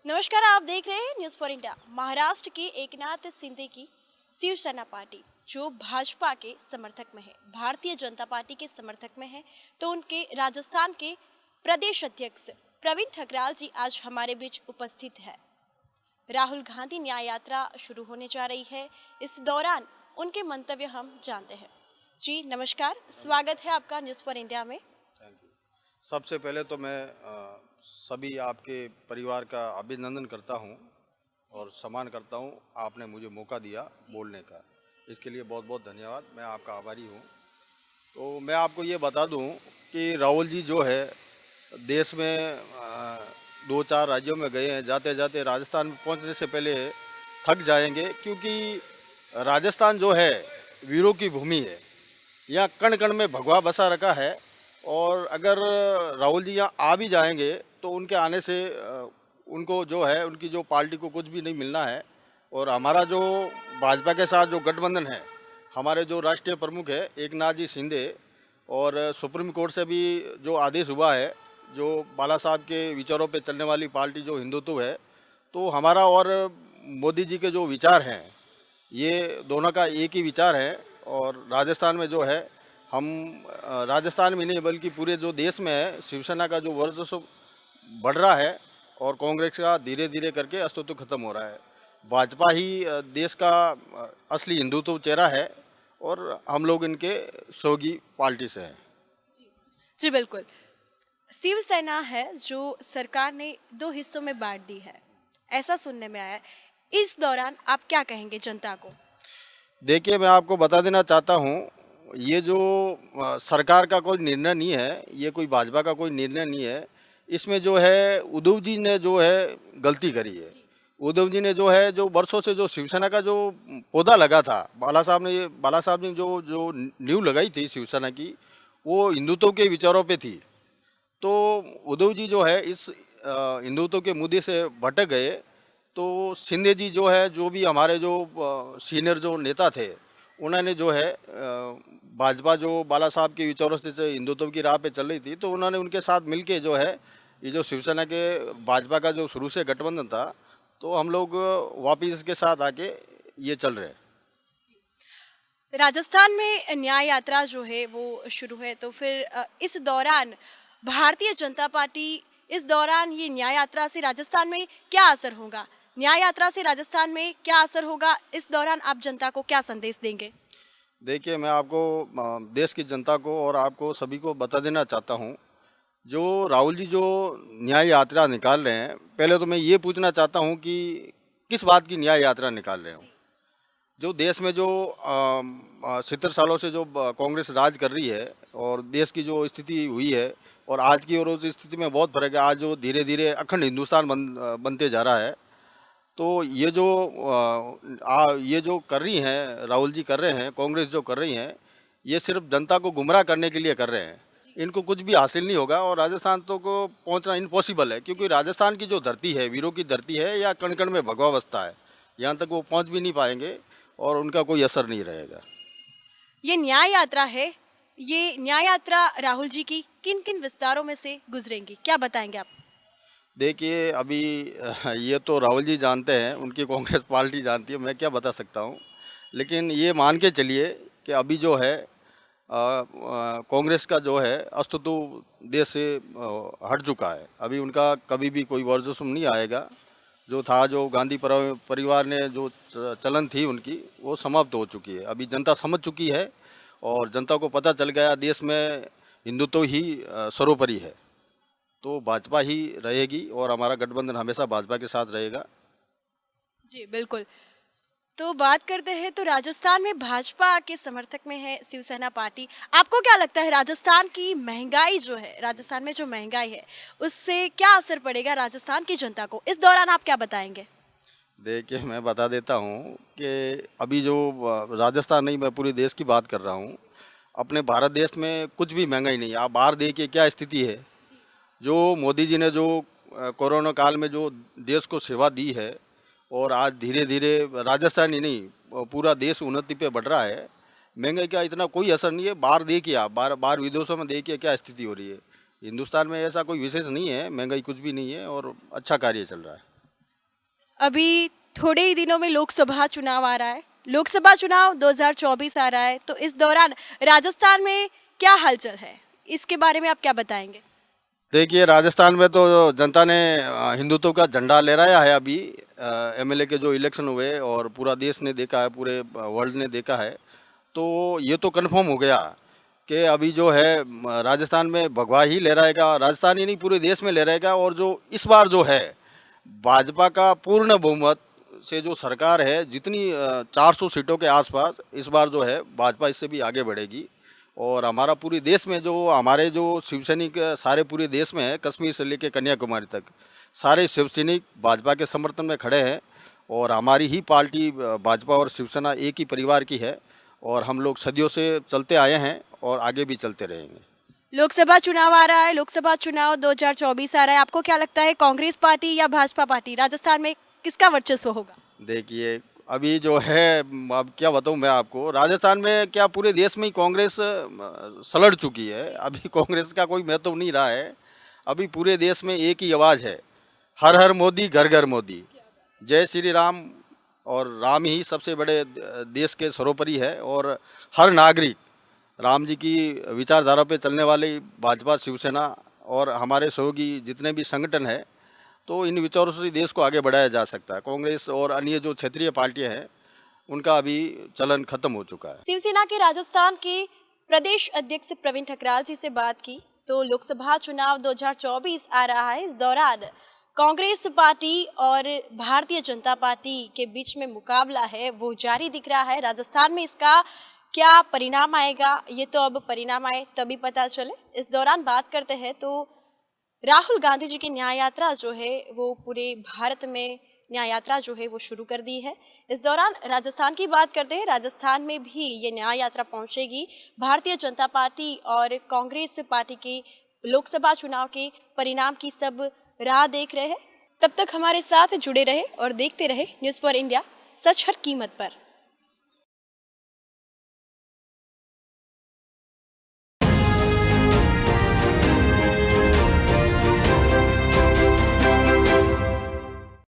नमस्कार, आप देख रहे हैं न्यूज़ फॉर इंडिया। महाराष्ट्र के एकनाथ शिंदे की शिवसेना पार्टी जो भाजपा के समर्थक में है, भारतीय जनता पार्टी के समर्थक में है, तो उनके राजस्थान के प्रदेश अध्यक्ष प्रवीण ठकराल जी आज हमारे बीच उपस्थित है। राहुल गांधी न्याय यात्रा शुरू होने जा रही है, इस दौरान उनके मंतव्य हम जानते हैं। जी नमस्कार, स्वागत है आपका न्यूज़ फॉर इंडिया में। Thank you. सबसे पहले तो मैं सभी आपके परिवार का अभिनंदन करता हूं और सम्मान करता हूं। आपने मुझे मौका दिया बोलने का, इसके लिए बहुत बहुत धन्यवाद। मैं आपका आभारी हूं। तो मैं आपको ये बता दूं कि राहुल जी जो है देश में दो चार राज्यों में गए हैं। जाते जाते राजस्थान में पहुंचने से पहले थक जाएंगे, क्योंकि राजस्थान जो है वीरों की भूमि है। यहाँ कण कण में भगवा बसा रखा है, और अगर राहुल जी यहाँ आ भी जाएंगे तो उनके आने से उनको जो है उनकी जो पार्टी को कुछ भी नहीं मिलना है। और हमारा जो भाजपा के साथ जो गठबंधन है, हमारे जो राष्ट्रीय प्रमुख है एकनाथ जी शिंदे, और सुप्रीम कोर्ट से भी जो आदेश हुआ है, जो बाला साहब के विचारों पे चलने वाली पार्टी जो हिंदुत्व है, तो हमारा और मोदी जी के जो विचार हैं ये दोनों का एक ही विचार है। और राजस्थान में जो है हम राजस्थान में नहीं बल्कि पूरे जो देश में है शिवसेना का जो वर्चस्व बढ़ रहा है, और कांग्रेस का धीरे धीरे करके अस्तित्व खत्म हो रहा है। भाजपा ही देश का असली हिंदुत्व चेहरा है, और हम लोग इनके सहयोगी पार्टी से हैं। जी बिल्कुल, शिवसेना है जो सरकार ने दो हिस्सों में बांट दी है, ऐसा सुनने में आया है। इस दौरान आप क्या कहेंगे जनता को? देखिए, मैं आपको बता देना चाहता हूँ, ये जो सरकार का कोई निर्णय नहीं है, ये कोई भाजपा का कोई निर्णय नहीं है। इसमें जो है उद्धव जी ने जो है गलती करी है। उद्धव जी ने जो है जो वर्षों से जो शिवसेना का जो पौधा लगा था, बाला साहब ने जो जो नींव लगाई थी शिवसेना की, वो हिंदुत्व के विचारों पे थी। तो उद्धव जी जो है इस हिंदुत्व के मुद्दे से भटक गए। तो शिंदे जी जो है, जो भी हमारे जो सीनियर जो नेता थे, उन्होंने जो है भाजपा जो बाला साहब के विचारों से हिंदुत्व की राह पे चल रही थी, तो उन्होंने उनके साथ मिलके जो है ये जो शिवसेना के भाजपा का जो शुरू से गठबंधन था, तो हम लोग वापिस इसके साथ आके ये चल रहे हैं। राजस्थान में न्याय यात्रा जो है वो शुरू है, तो फिर इस दौरान भारतीय जनता पार्टी इस दौरान ये न्याय यात्रा से राजस्थान में क्या असर होगा? न्याय यात्रा से राजस्थान में क्या असर होगा? इस दौरान आप जनता को क्या संदेश देंगे? देखिए, मैं आपको देश की जनता को और आपको सभी को बता देना चाहता हूँ, जो राहुल जी जो न्याय यात्रा निकाल रहे हैं, पहले तो मैं ये पूछना चाहता हूँ कि किस बात की न्याय यात्रा निकाल रहे हो? जो देश में जो 70 सालों से जो कांग्रेस राज कर रही है, और देश की जो स्थिति हुई है और आज की और उस स्थिति में बहुत फर्क है। आज जो धीरे धीरे अखंड हिंदुस्तान बनते जा रहा है, तो ये जो कर रही हैं राहुल जी कर रहे हैं, कांग्रेस जो कर रही हैं, ये सिर्फ जनता को गुमराह करने के लिए कर रहे हैं। इनको कुछ भी हासिल नहीं होगा, और राजस्थान तो को पहुंचना इम्पॉसिबल है, क्योंकि राजस्थान की जो धरती है वीरों की धरती है, या कण कण में भगवा बसता है। यहाँ तक वो पहुंच भी नहीं पाएंगे और उनका कोई असर नहीं रहेगा। ये न्याय यात्रा है, ये न्याय यात्रा राहुल जी की किन किन विस्तारों में से गुजरेंगी, क्या बताएंगे आप? देखिए, अभी ये तो राहुल जी जानते हैं, उनकी कांग्रेस पार्टी जानती है, मैं क्या बता सकता हूँ। लेकिन ये मान के चलिए कि अभी जो है कांग्रेस का जो है अस्तित्व देश से हट चुका है। अभी उनका कभी भी कोई वर्चस्व नहीं आएगा। जो था, जो गांधी परिवार ने जो चलन थी उनकी, वो समाप्त हो चुकी है। अभी जनता समझ चुकी है, और जनता को पता चल गया देश में हिंदुत्व ही सर्वोपरि है। तो भाजपा ही रहेगी, और हमारा गठबंधन हमेशा भाजपा के साथ रहेगा। जी बिल्कुल। तो बात करते हैं, तो राजस्थान में भाजपा के समर्थक में है शिवसेना पार्टी। आपको क्या लगता है राजस्थान की महंगाई जो है, राजस्थान में जो महंगाई है, उससे क्या असर पड़ेगा राजस्थान की जनता को? इस दौरान आप क्या बताएंगे? देखिए, मैं बता देता हूँ कि अभी जो राजस्थान नहीं, मैं पूरे देश की बात कर रहा हूँ। अपने भारत देश में कुछ भी महंगाई नहीं है। आप बाहर देखिए क्या स्थिति है। जो मोदी जी ने जो कोरोना काल में जो देश को सेवा दी है, और आज धीरे धीरे राजस्थान ही नहीं पूरा देश उन्नति पे बढ़ रहा है। महंगाई का इतना कोई असर नहीं है। बाहर देखिए, आप बाहर विदेशों में देखिए क्या स्थिति हो रही है। हिंदुस्तान में ऐसा कोई विशेष नहीं है, महंगाई कुछ भी नहीं है, और अच्छा कार्य चल रहा है। अभी थोड़े ही दिनों में लोकसभा चुनाव आ रहा है, लोकसभा चुनाव 2024 आ रहा है, तो इस दौरान राजस्थान में क्या हलचल है, इसके बारे में आप क्या बताएंगे? देखिए, राजस्थान में तो जनता ने हिंदुत्व का झंडा लहराया है। अभी एमएलए के जो इलेक्शन हुए और पूरा देश ने देखा है, पूरे वर्ल्ड ने देखा है, तो ये तो कन्फर्म हो गया कि अभी जो है राजस्थान में भगवा ही लहराएगा। राजस्थान ही नहीं, पूरे देश में लहराएगा। और जो इस बार जो है भाजपा का पूर्ण बहुमत से जो सरकार है, जितनी 400 सीटों के आसपास इस बार जो है भाजपा इससे भी आगे बढ़ेगी। और हमारा पूरे देश में जो हमारे जो शिव सैनिक सारे पूरे देश में है, कश्मीर से लेकर कन्याकुमारी तक सारे शिव सैनिक भाजपा के समर्थन में खड़े हैं। और हमारी ही पार्टी भाजपा और शिवसेना एक ही परिवार की है और हम लोग सदियों से चलते आए हैं और आगे भी चलते रहेंगे। लोकसभा चुनाव आ रहा है, लोकसभा चुनाव 2024 आ रहा है, आपको क्या लगता है कांग्रेस पार्टी या भाजपा पार्टी राजस्थान में किसका वर्चस्व होगा? देखिए, अभी जो है अब क्या बताऊं मैं आपको, राजस्थान में क्या पूरे देश में ही कांग्रेस सलट चुकी है। अभी कांग्रेस का कोई महत्व नहीं रहा है। अभी पूरे देश में एक ही आवाज़ है, हर हर मोदी, घर घर मोदी, जय श्री राम। और राम ही सबसे बड़े देश के सर्वोपरि है। और हर नागरिक राम जी की विचारधारा पे चलने वाली भाजपा, शिवसेना और हमारे सहयोगी जितने भी संगठन हैं, तो इन विचारों से देश को आगे बढ़ाया जा सकता है। कांग्रेस और अन्य जो क्षेत्रीय पार्टियां हैं, उनका अभी चलन खत्म हो चुका है। शिवसेना के राजस्थान के प्रदेश अध्यक्ष प्रवीण ठकराल जी से बात की तो लोकसभा चुनाव 2024 आ रहा है, इस दौरान कांग्रेस पार्टी और भारतीय जनता पार्टी के बीच में मुकाबला है वो जारी दिख रहा है। राजस्थान में इसका क्या परिणाम आएगा, ये तो अब परिणाम आए तभी पता चले। इस दौरान बात करते हैं तो राहुल गांधी जी की न्याय यात्रा जो है वो पूरे भारत में न्याय यात्रा जो है वो शुरू कर दी है। इस दौरान राजस्थान की बात करते हैं, राजस्थान में भी ये न्याय यात्रा पहुंचेगी। भारतीय जनता पार्टी और कांग्रेस पार्टी के लोकसभा चुनाव के परिणाम की सब राह देख रहे हैं। तब तक हमारे साथ जुड़े रहे और देखते रहे न्यूज़ फॉर इंडिया, सच हर कीमत पर।